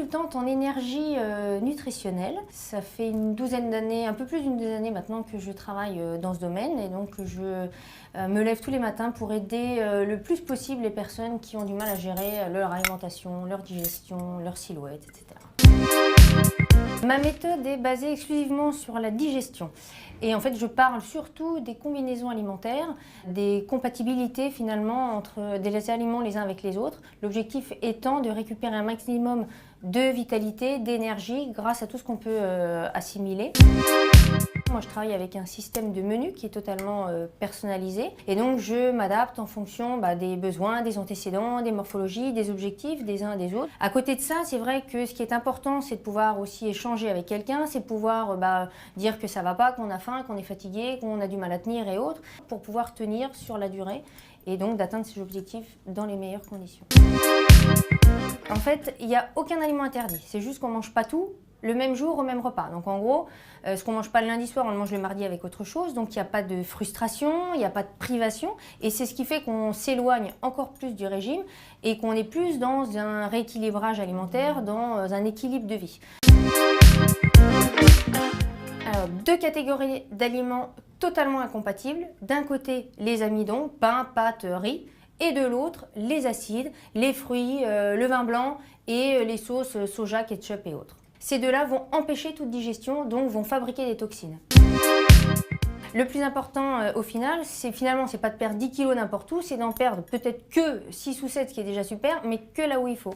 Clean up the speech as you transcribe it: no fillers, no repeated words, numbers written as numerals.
consultante en énergie nutritionnelle. Ça fait une douzaine d'années, un peu plus d'une douzaine d'années maintenant que je travaille dans ce domaine et donc je me lève tous les matins pour aider le plus possible les personnes qui ont du mal à gérer leur alimentation, leur digestion, leur silhouette, etc. Ma méthode est basée exclusivement sur la digestion. Et en fait, je parle surtout des combinaisons alimentaires, des compatibilités finalement entre des aliments les uns avec les autres. L'objectif étant de récupérer un maximum de vitalité, d'énergie grâce à tout ce qu'on peut assimiler. Moi, je travaille avec un système de menu qui est totalement personnalisé et donc je m'adapte en fonction des besoins, des antécédents, des morphologies, des objectifs des uns et des autres. À côté de ça, c'est vrai que ce qui est important, c'est de pouvoir aussi échanger avec quelqu'un, c'est de pouvoir dire que ça va pas, qu'on a faim, qu'on est fatigué, qu'on a du mal à tenir et autres, pour pouvoir tenir sur la durée et donc d'atteindre ses objectifs dans les meilleures conditions. En fait, il n'y a aucun aliment interdit, c'est juste qu'on ne mange pas tout le même jour au même repas. Donc en gros, ce qu'on ne mange pas le lundi soir, on le mange le mardi avec autre chose. Donc il n'y a pas de frustration, il n'y a pas de privation. Et c'est ce qui fait qu'on s'éloigne encore plus du régime et qu'on est plus dans un rééquilibrage alimentaire, dans un équilibre de vie. Alors, deux catégories d'aliments totalement incompatibles. D'un côté, les amidons, pain, pâtes, riz. Et de l'autre, les acides, les fruits, le vin blanc et les sauces soja, ketchup et autres. Ces deux-là vont empêcher toute digestion, donc vont fabriquer des toxines. Le plus important au final, c'est pas de perdre 10 kilos n'importe où, c'est d'en perdre peut-être que 6 ou 7, ce qui est déjà super, mais que là où il faut.